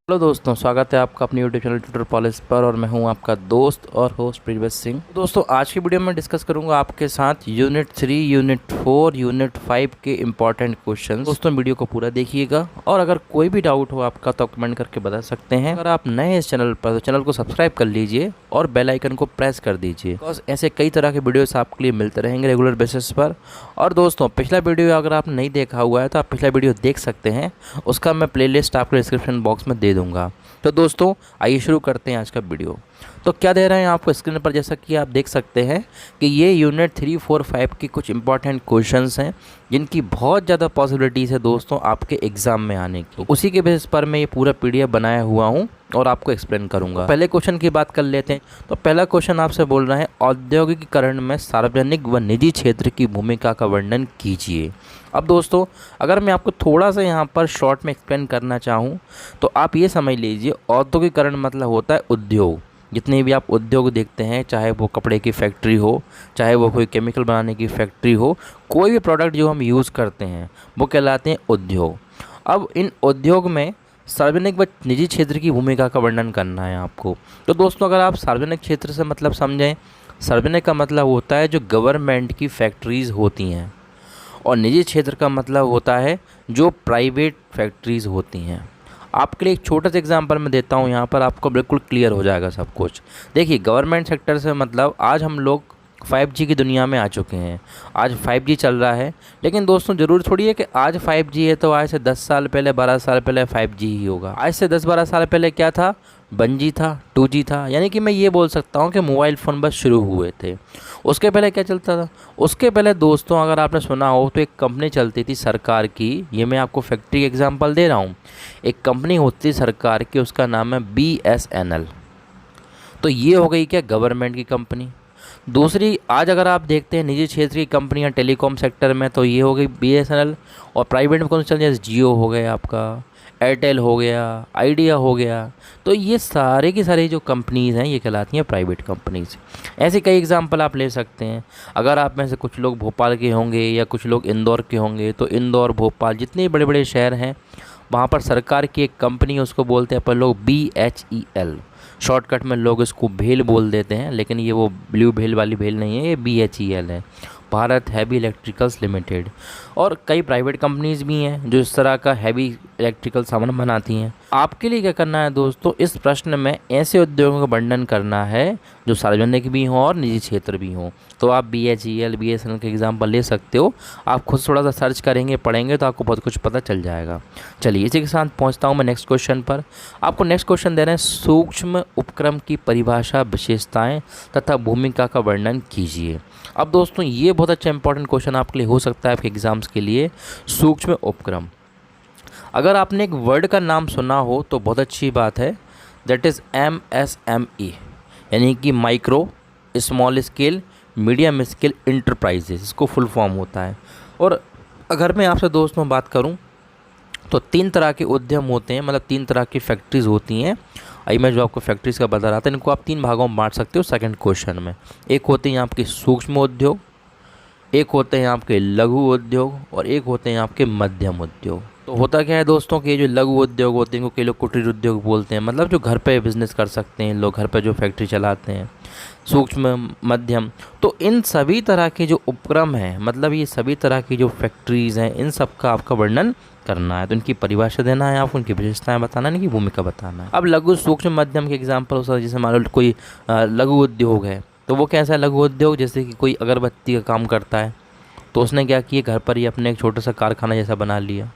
Hello दोस्तों, स्वागत है आपका अपने यूट्यूब चैनल ट्यूटर पॉलिश पर। और मैं हूं आपका दोस्त और होस्ट प्रीवियस सिंह। दोस्तों, आज की वीडियो में डिस्कस करूंगा आपके साथ यूनिट 3, यूनिट 4, यूनिट 5 के इंपॉर्टेंट क्वेश्चन। दोस्तों, वीडियो को पूरा देखिएगा और अगर कोई भी डाउट हो आपका तो कमेंट करके बता सकते हैं। अगर आप नए हैं इस चैनल पर तो चैनल को सब्सक्राइब कर लीजिए और बेल आइकन को प्रेस कर दीजिए, बिकॉज ऐसे कई तरह के वीडियोस आपके लिए मिलते रहेंगे रेगुलर बेसिस पर। और दोस्तों, पिछला वीडियो अगर आपने नहीं देखा हुआ है तो आप पिछला वीडियो देख सकते हैं, उसका मैं प्लेलिस्ट आपको डिस्क्रिप्शन बॉक्स में दे दूंगा। तो दोस्तों, आइए शुरू करते हैं आज का वीडियो। तो क्या दे रहे हैं आपको स्क्रीन पर, जैसा कि आप देख सकते हैं कि ये यूनिट 3, 4, 5 की कुछ इंपॉर्टेंट क्वेश्चंस हैं जिनकी बहुत ज़्यादा पॉसिबिलिटीज़ है दोस्तों आपके एग्ज़ाम में आने की। उसी के बेसिस पर मैं ये पूरा पीडीएफ बनाया हुआ हूँ और आपको एक्सप्लेन करूंगा। तो पहले क्वेश्चन की बात कर लेते हैं। तो पहला क्वेश्चन आपसे बोल रहा है, औद्योगिकीकरण में सार्वजनिक व निजी क्षेत्र की भूमिका का वर्णन कीजिए। अब दोस्तों, अगर मैं आपको थोड़ा सा यहाँ पर शॉर्ट में एक्सप्लेन करना चाहूँ तो आप ये समझ लीजिए, औद्योगिकीकरण मतलब होता है उद्योग। जितने भी आप उद्योग देखते हैं, चाहे वो कपड़े की फैक्ट्री हो, चाहे वो कोई केमिकल बनाने की फैक्ट्री हो, कोई भी प्रोडक्ट जो हम यूज़ करते हैं वो कहलाते हैं उद्योग। अब इन उद्योग में सार्वजनिक व निजी क्षेत्र की भूमिका का वर्णन करना है आपको। तो दोस्तों, अगर आप सार्वजनिक क्षेत्र से मतलब समझें, सार्वजनिक का मतलब होता है जो गवर्नमेंट की फैक्ट्रीज़ होती हैं, और निजी क्षेत्र का मतलब होता है जो प्राइवेट फैक्ट्रीज़ होती हैं। आपके लिए एक छोटा सा एग्जांपल मैं देता हूँ, यहाँ पर आपको बिल्कुल क्लियर हो जाएगा सब कुछ। देखिए, गवर्नमेंट सेक्टर से मतलब आज हम लोग 5G की दुनिया में आ चुके हैं। आज 5G चल रहा है, लेकिन दोस्तों ज़रूर थोड़ी है कि आज 5G है तो आज से 10 साल पहले, 12 साल पहले 5G ही होगा। आज से 10-12 साल पहले क्या था? 1G था, 2G था। यानी कि मैं ये बोल सकता हूँ कि मोबाइल फ़ोन बस शुरू हुए थे। उसके पहले क्या चलता था? उसके पहले दोस्तों, अगर आपने सुना हो तो एक कंपनी चलती थी सरकार की। ये मैं आपको फैक्ट्री एग्जांपल दे रहा हूँ। एक कंपनी होती थी सरकार की, उसका नाम है BSNL। तो ये हो गई क्या? गवर्नमेंट की कंपनी। दूसरी, आज अगर आप देखते हैं निजी क्षेत्र की कंपनियां टेलीकॉम सेक्टर में, तो ये हो गई BSNL। और प्राइवेट में कौन सा चल, जैसे जियो हो गया, आपका एयरटेल हो गया, आइडिया हो गया। तो ये सारे की सारी जो कंपनीज़ हैं ये कहलाती हैं प्राइवेट कंपनीज़। ऐसे कई एग्जांपल आप ले सकते हैं। अगर आप में से कुछ लोग भोपाल के होंगे या कुछ लोग इंदौर के होंगे, तो इंदौर, भोपाल, जितने बड़े बड़े शहर हैं वहाँ पर सरकार की एक कंपनी है, उसको बोलते हैं अपन लोग BHEL। शॉर्टकट में लोग इसको भेल बोल देते हैं, लेकिन ये वो ब्लू भेल वाली भेल नहीं है, ये BHEL है, भारत हैवी इलेक्ट्रिकल्स लिमिटेड। और कई प्राइवेट कंपनीज़ भी हैं जो इस तरह का हैवी इलेक्ट्रिकल सामान बनाती हैं। आपके लिए क्या करना है दोस्तों, इस प्रश्न में ऐसे उद्योगों का वर्णन करना है जो सार्वजनिक भी हों और निजी क्षेत्र भी हों। तो आप BHEL, BSNL के एग्जाम्पल ले सकते हो। आप खुद थोड़ा सा सर्च करेंगे, पढ़ेंगे तो आपको बहुत कुछ पता चल जाएगा। चलिए, इसी के साथ पहुंचता हूं मैं नेक्स्ट क्वेश्चन पर। आपको नेक्स्ट क्वेश्चन दे रहे हैं, सूक्ष्म उपक्रम की परिभाषा, विशेषताएं तथा भूमिका का वर्णन कीजिए। अब दोस्तों, ये बहुत अच्छा इंपॉर्टेंट क्वेश्चन आपके लिए हो सकता है आपके एग्जाम्स के लिए। सूक्ष्म उपक्रम, अगर आपने एक वर्ड का नाम सुना हो तो बहुत अच्छी बात है, दैट इज़ MSME, यानी कि micro, small scale, medium scale enterprises, इसको फुल फॉर्म होता है। और अगर मैं आपसे दोस्तों बात करूं तो 3 तरह के उद्यम होते हैं, मतलब 3 तरह की फैक्ट्रीज़ होती हैं। अभी मैं जो आपको फैक्ट्रीज़ का बता रहा था, इनको आप 3 भागों में बांट सकते हो सेकंड क्वेश्चन में। एक होते हैं आपके सूक्ष्म उद्योग, एक होते हैं आपके लघु उद्योग, और एक होते हैं आपके मध्यम उद्योग। तो होता क्या है दोस्तों कि ये जो लघु उद्योग होते हैं इनको कई लोग कुटीर उद्योग बोलते हैं, मतलब जो घर पे बिजनेस कर सकते हैं लोग, घर पे जो फैक्ट्री चलाते हैं। सूक्ष्म, मध्यम, तो इन सभी तरह के जो उपक्रम हैं, मतलब ये सभी तरह की जो फैक्ट्रीज़ हैं, इन सब का आपका वर्णन करना है। तो इनकी परिभाषा देना है, आपको उनकी विशेषताएं बताना है, इनकी भूमिका बताना है। अब लघु, सूक्ष्म, मध्यम के एग्जाम्पल हो सकता है, जैसे मान लो कोई लघु उद्योग है, तो वो कैसा है लघु उद्योग? जैसे कि कोई अगरबत्ती का काम करता है तो उसने क्या किया, घर पर ही अपने एक छोटा सा कारखाना जैसा बना लिया।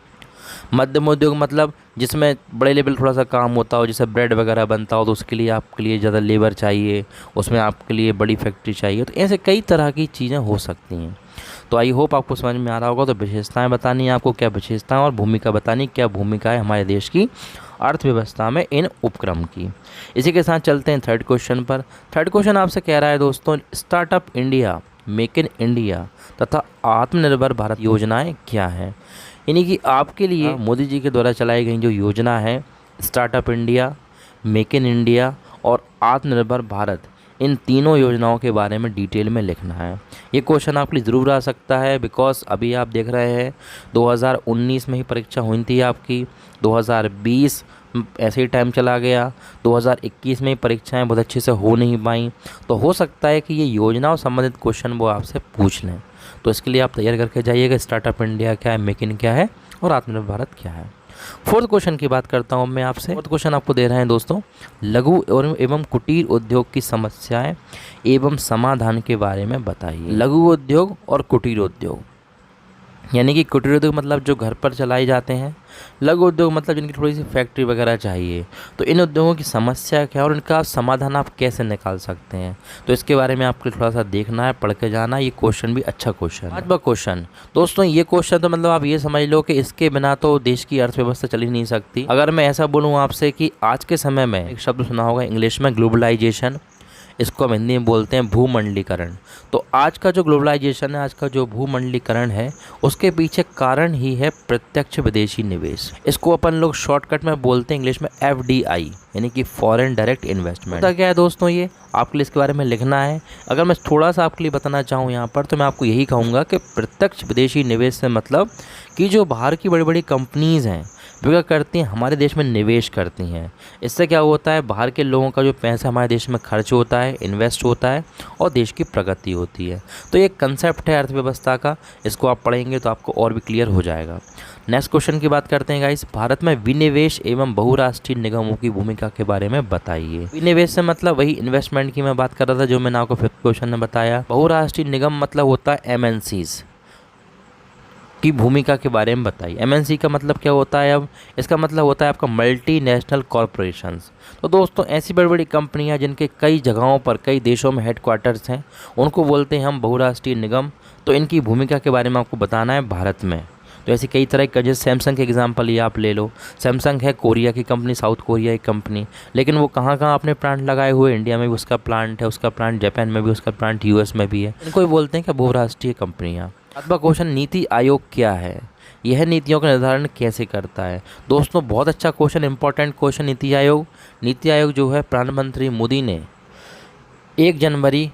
मध्यम उद्योग मतलब जिसमें बड़े लेवल थोड़ा सा काम होता हो, जैसे ब्रेड वगैरह बनता हो, तो उसके लिए आपके लिए ज़्यादा लेबर चाहिए, उसमें आपके लिए बड़ी फैक्ट्री चाहिए। तो ऐसे कई तरह की चीज़ें हो सकती हैं। तो आई होप आपको समझ में आ रहा होगा। तो विशेषताएं बतानी है आपको, क्या विशेषताएं, और भूमिका बतानी, क्या भूमिका है हमारे देश की अर्थव्यवस्था में इन उपक्रम की। इसी के साथ चलते हैं थर्ड क्वेश्चन पर। थर्ड क्वेश्चन आपसे कह रहा है दोस्तों, startup India, make in India तथा आत्मनिर्भर भारत योजनाएं क्या हैं। यानी कि आपके लिए मोदी जी के द्वारा चलाई गई जो योजना है, startup India, make in India और आत्मनिर्भर भारत, इन तीनों योजनाओं के बारे में डिटेल में लिखना है। ये क्वेश्चन आपके लिए ज़रूर आ सकता है, बिकॉज अभी आप देख रहे हैं 2019 में ही परीक्षा हुई थी आपकी, 2020 ऐसे ही टाइम चला गया, 2021 में ही परीक्षाएं बहुत अच्छे से हो नहीं पाई। तो हो सकता है कि ये योजनाओं संबंधित क्वेश्चन वो आपसे पूछ लें। तो इसके लिए आप तैयार करके जाइएगा। स्टार्टअप इंडिया क्या है, मेक इन क्या है और आत्मनिर्भर भारत क्या है। फोर्थ क्वेश्चन की बात करता हूँ मैं आपसे। फोर्थ क्वेश्चन आपको दे रहे हैं दोस्तों, लघु एवं कुटीर उद्योग की समस्याएं एवं समाधान के बारे में बताइए। लघु उद्योग और कुटीर उद्योग, यानी कि कुटीर उद्योग मतलब जो घर पर चलाए जाते हैं, लघु उद्योग मतलब जिनकी थोड़ी सी फैक्ट्री वगैरह चाहिए। तो इन उद्योगों की समस्या क्या है और इनका समाधान आप कैसे निकाल सकते हैं, तो इसके बारे में आपको थोड़ा सा देखना है, पढ़ के जाना। ये क्वेश्चन भी अच्छा क्वेश्चन है। पांचवा क्वेश्चन दोस्तों, ये क्वेश्चन तो मतलब आप ये समझ लो कि इसके बिना तो देश की अर्थव्यवस्था चल ही नहीं सकती। अगर मैं ऐसा बोलूँ आपसे कि आज के समय में, एक शब्द सुना होगा इंग्लिश में, ग्लोबलाइजेशन, इसको हम हिंदी में बोलते हैं भूमंडलीकरण। तो आज का जो ग्लोबलाइजेशन है, आज का जो भूमंडलीकरण है, उसके पीछे कारण ही है प्रत्यक्ष विदेशी निवेश। इसको अपन लोग शॉर्टकट में बोलते हैं इंग्लिश में FDI, यानी कि फॉरेन डायरेक्ट इन्वेस्टमेंट। क्या है दोस्तों, ये आपके लिए इसके बारे में लिखना है। अगर मैं थोड़ा सा आपके लिए बताना चाहूँ यहाँ पर, तो मैं आपको यही कहूँगा कि प्रत्यक्ष विदेशी निवेश से मतलब कि जो बाहर की बड़ी बड़ी कंपनीज़ हैं वो क्या करती हैं, हमारे देश में निवेश करती हैं। इससे क्या होता है, बाहर के लोगों का जो पैसा हमारे देश में खर्च होता है, इन्वेस्ट होता है और देश की प्रगति होती है। तो ये कंसेप्ट है अर्थव्यवस्था का, इसको आप पढ़ेंगे तो आपको और भी क्लियर हो जाएगा। नेक्स्ट क्वेश्चन की बात करते हैं गाइस, भारत में विनिवेश एवं बहुराष्ट्रीय निगमों की भूमिका के बारे में बताइए। विनिवेश से मतलब वही इन्वेस्टमेंट की मैं बात कर रहा था, जो मैंने आपको फिफ्थ क्वेश्चन में बताया। बहुराष्ट्रीय निगम मतलब होता है MNCs की भूमिका के बारे में बताइए। MNC का मतलब क्या होता है, अब इसका मतलब होता है आपका मल्टीनेशनल कॉरपोरेशंस। तो दोस्तों ऐसी बड़ी बड़ी कंपनियां जिनके कई जगहों पर, कई देशों में हेडक्वार्टर्स हैं, उनको बोलते हैं हम बहुराष्ट्रीय निगम। तो इनकी भूमिका के बारे में आपको बताना है भारत में। तो ऐसी कई तरह की, जैसे सैमसंग के एग्जांपल ये आप ले लो। सैमसंग है कोरिया की कंपनी, साउथ कोरिया की कंपनी, लेकिन वो कहाँ कहाँ अपने प्लांट लगाए हुए, इंडिया में भी उसका प्लांट है, उसका प्लांट जापान में भी, उसका प्लांट US में भी है। इनको भी बोलते हैं क्या, बहुराष्ट्रीय कंपनियाँ। सातवां क्वेश्चन, नीति आयोग क्या है, यह नीतियों का निर्धारण कैसे करता है। दोस्तों बहुत अच्छा question, important question. NITI Aayog जो है प्रधानमंत्री मोदी ने 1 जनवरी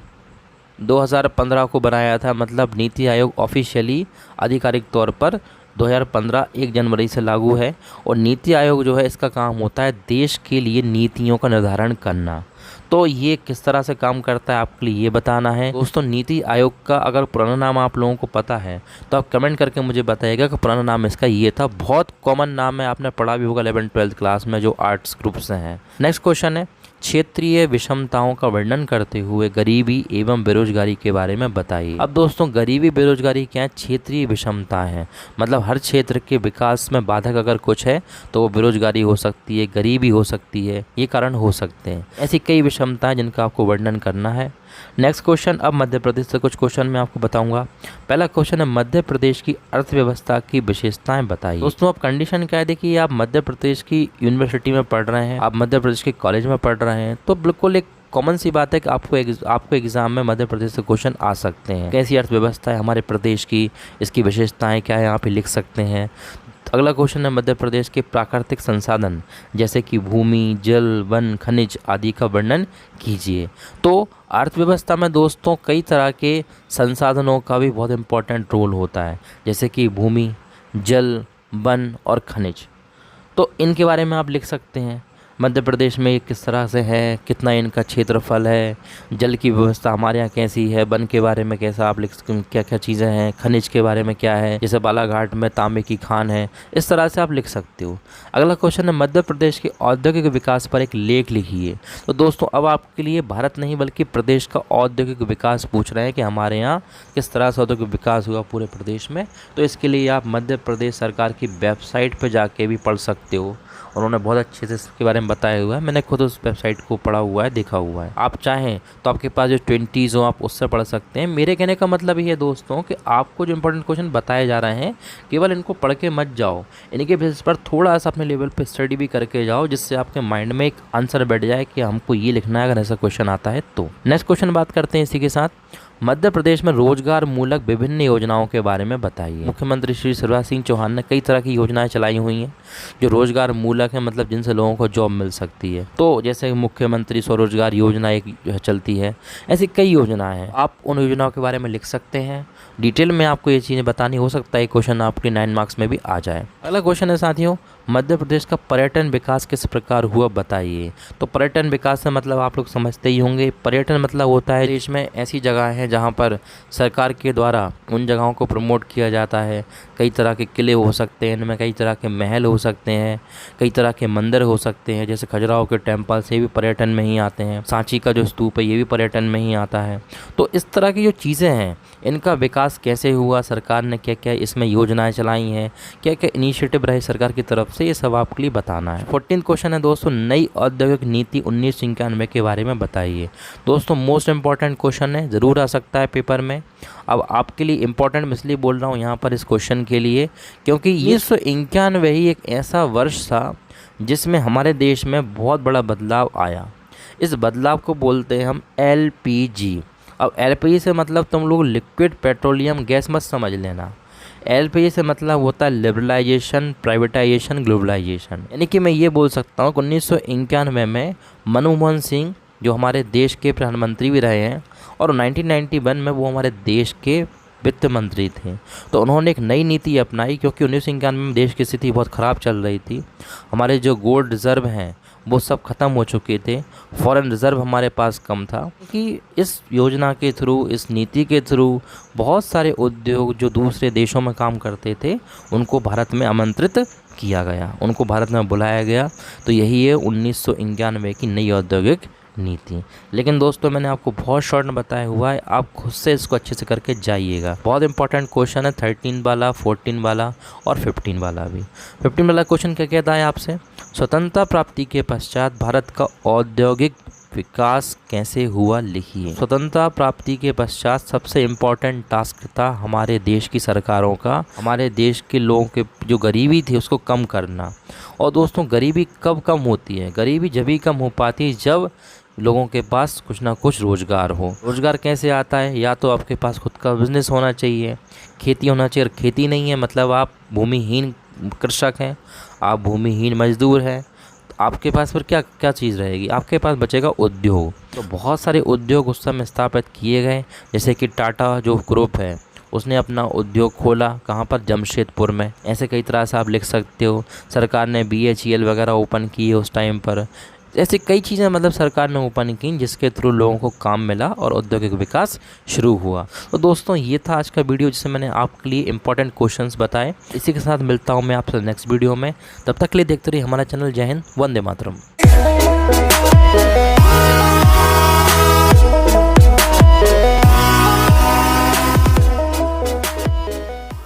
2015 को बनाया था। मतलब नीति आयोग ऑफिशियली आधिकारिक तौर पर 2015 1 जनवरी से लागू है। और नीति आयोग जो है, इसका काम होता है देश के लिए नीतियों का निर्धारण करना। तो ये किस तरह से काम करता है आपके लिए ये बताना है। दोस्तों नीति आयोग का अगर पुराना नाम आप लोगों को पता है तो आप कमेंट करके मुझे बताइएगा कि पुराना नाम इसका ये था। बहुत कॉमन नाम है, आपने पढ़ा भी होगा 11th-12th क्लास में, जो आर्ट्स ग्रुप से हैं। नेक्स्ट क्वेश्चन है, क्षेत्रीय विषमताओं का वर्णन करते हुए गरीबी एवं बेरोजगारी के बारे में बताइए। अब दोस्तों गरीबी बेरोजगारी क्या है, क्षेत्रीय विषमता है। मतलब हर क्षेत्र के विकास में बाधक अगर कुछ है तो वो बेरोजगारी हो सकती है, गरीबी हो सकती है, ये कारण हो सकते हैं। ऐसी कई विषमताएं जिनका आपको वर्णन करना है। नेक्स्ट क्वेश्चन, अब मध्य प्रदेश से कुछ क्वेश्चन मैं आपको बताऊंगा। पहला क्वेश्चन है, मध्य प्रदेश की अर्थव्यवस्था की विशेषताएं बताइए। दोस्तों अब कंडीशन क्या है, देखिए आप मध्य प्रदेश की यूनिवर्सिटी में पढ़ रहे हैं, आप मध्य प्रदेश के कॉलेज में पढ़ रहे हैं, तो बिल्कुल एक कॉमन सी बात है कि आपको एग्जाम में मध्य प्रदेश से क्वेश्चन आ सकते हैं। कैसी अर्थव्यवस्था है हमारे प्रदेश की, इसकी विशेषताएं क्या है, यहाँ पे लिख सकते हैं। अगला क्वेश्चन है, मध्य प्रदेश के प्राकृतिक संसाधन जैसे कि भूमि, जल, वन, खनिज आदि का वर्णन कीजिए। तो अर्थव्यवस्था में दोस्तों कई तरह के संसाधनों का भी बहुत इंपॉर्टेंट रोल होता है, जैसे कि भूमि, जल, वन और खनिज। तो इनके बारे में आप लिख सकते हैं। मध्य प्रदेश में ये किस तरह से है, कितना इनका क्षेत्रफल है, जल की व्यवस्था हमारे यहाँ कैसी है, वन के बारे में कैसा आप लिख सकते हैं, क्या क्या चीज़ें हैं, खनिज के बारे में क्या है, जैसे बालाघाट में तांबे की खान है, इस तरह से आप लिख सकते हो। अगला क्वेश्चन है, मध्य प्रदेश के औद्योगिक विकास पर एक लेख लिखिए। तो दोस्तों अब आपके लिए भारत नहीं बल्कि प्रदेश का औद्योगिक विकास पूछ रहे हैं कि हमारे यहाँ किस तरह से औद्योगिक विकास हुआ पूरे प्रदेश में। तो इसके लिए आप मध्य प्रदेश सरकार की वेबसाइट पर जाके भी पढ़ सकते हो, उन्होंने बहुत अच्छे से इसके बारे में बताया हुआ है। मैंने खुद उस वेबसाइट को पढ़ा हुआ है, देखा हुआ है। आप चाहें तो आपके पास जो 20s हो आप उससे पढ़ सकते हैं। मेरे कहने का मतलब ये है दोस्तों कि आपको जो इंपॉर्टेंट क्वेश्चन बताए जा रहे हैं केवल इनको पढ़ के मत जाओ, इनके बेसिस पर थोड़ा सा अपने लेवल पे स्टडी भी करके जाओ, जिससे आपके माइंड में एक आंसर बैठ जाए कि हमको ये लिखना है अगर ऐसा क्वेश्चन आता है तो। नेक्स्ट क्वेश्चन बात करते हैं इसी के साथ, मध्य प्रदेश में रोजगार मूलक विभिन्न योजनाओं के बारे में बताइए। मुख्यमंत्री श्री शिवराज सिंह चौहान ने कई तरह की योजनाएं चलाई हुई हैं जो रोजगार मूलक है, मतलब जिनसे लोगों को जॉब मिल सकती है। तो जैसे मुख्यमंत्री स्वरोजगार योजना एक चलती है, ऐसी कई योजनाएं हैं। आप उन योजनाओं के बारे में लिख सकते हैं। डिटेल में आपको ये चीज़ें बतानी, हो सकता है क्वेश्चन आपके 9 मार्क्स में भी आ जाए। अगला क्वेश्चन है साथियों, मध्य प्रदेश का पर्यटन विकास किस प्रकार हुआ बताइए। तो पर्यटन विकास से मतलब आप लोग समझते ही होंगे, पर्यटन मतलब होता है देश में ऐसी जगह हैं जहां पर सरकार के द्वारा उन जगहों को प्रमोट किया जाता है। कई तरह के किले हो सकते हैं, इनमें कई तरह के महल हो सकते हैं, कई तरह के मंदिर हो सकते हैं। जैसे खजुराहो के टेम्पल से भी पर्यटन में ही आते हैं, सांची का जो स्तूप है ये भी पर्यटन में ही आता है। तो इस तरह की जो चीज़ें हैं इनका विकास कैसे हुआ, सरकार ने क्या क्या इसमें योजनाएं चलाई हैं, क्या क्या इनिशिएटिव रहे सरकार की तरफ से, ये सब आपके लिए बताना है। 14 क्वेश्चन है दोस्तों, नई औद्योगिक नीति 1991 के बारे में बताइए। दोस्तों मोस्ट इंपॉर्टेंट क्वेश्चन है, ज़रूर आ सकता है पेपर में। अब आपके लिए इम्पोर्टेंट मैं इसलिए बोल रहा हूँ यहाँ पर इस क्वेश्चन के लिए क्योंकि 1991 ही एक ऐसा वर्ष था जिसमें हमारे देश में बहुत बड़ा बदलाव आया। इस बदलाव को बोलते हैं हम LPG। अब LPG से मतलब तुम लोग लिक्विड पेट्रोलियम गैस मत समझ लेना। LPG से मतलब होता है लिबरलाइजेशन, प्राइवेटाइजेशन, ग्लोबलाइजेशन। यानी कि मैं ये बोल सकता हूँ कि 1991 में मनमोहन सिंह जो हमारे देश के प्रधानमंत्री भी रहे हैं और 1991 में वो हमारे देश के वित्त मंत्री थे। तो उन्होंने एक नई नीति अपनाई क्योंकि 1991 में देश की स्थिति बहुत ख़राब चल रही थी। हमारे जो गोल्ड रिजर्व हैं वो सब ख़त्म हो चुके थे, फॉरेन रिज़र्व हमारे पास कम था। कि इस योजना के थ्रू, इस नीति के थ्रू बहुत सारे उद्योग जो दूसरे देशों में काम करते थे उनको भारत में आमंत्रित किया गया, उनको भारत में बुलाया गया। तो यही है 1991 की नई औद्योगिक नीति। लेकिन दोस्तों मैंने आपको बहुत शॉर्ट में बताया हुआ है, आप खुद से इसको अच्छे से करके जाइएगा। बहुत इंपॉर्टेंट क्वेश्चन है 13 वाला, 14 वाला और 15 वाला भी। 15 वाला क्वेश्चन क्या कहता है आपसे, स्वतंत्रता प्राप्ति के पश्चात भारत का औद्योगिक विकास कैसे हुआ लिखिए। स्वतंत्रता प्राप्ति के पश्चात सबसे इम्पोर्टेंट टास्क था हमारे देश की सरकारों का, हमारे देश के लोगों के जो गरीबी थी उसको कम करना। और दोस्तों गरीबी कब कम होती है, गरीबी जब ही कम हो पाती है जब लोगों के पास कुछ ना कुछ रोज़गार हो। रोज़गार कैसे आता है, या तो आपके पास खुद का बिजनेस होना चाहिए, खेती होना चाहिए। और खेती नहीं है मतलब आप भूमिहीन कृषक हैं, आप भूमिहीन मजदूर हैं, आपके पास फिर क्या क्या चीज़ रहेगी, आपके पास बचेगा उद्योग। तो बहुत सारे उद्योग उस समय स्थापित किए गए, जैसे कि टाटा जो ग्रुप है उसने अपना उद्योग खोला, कहाँ पर, जमशेदपुर में। ऐसे कई तरह से आप लिख सकते हो। सरकार ने BHEL वगैरह ओपन किए उस टाइम पर। ऐसी कई चीज़ें मतलब सरकार ने ओपन की जिसके थ्रू लोगों को काम मिला और औद्योगिक विकास शुरू हुआ। तो दोस्तों ये था आज का वीडियो जिसमें मैंने आपके लिए इंपॉर्टेंट क्वेश्चंस बताए। इसी के साथ मिलता हूँ मैं आपसे नेक्स्ट वीडियो में। तब तक के लिए देखते रहिए हमारा चैनल। जय हिंद, वंदे मातरम।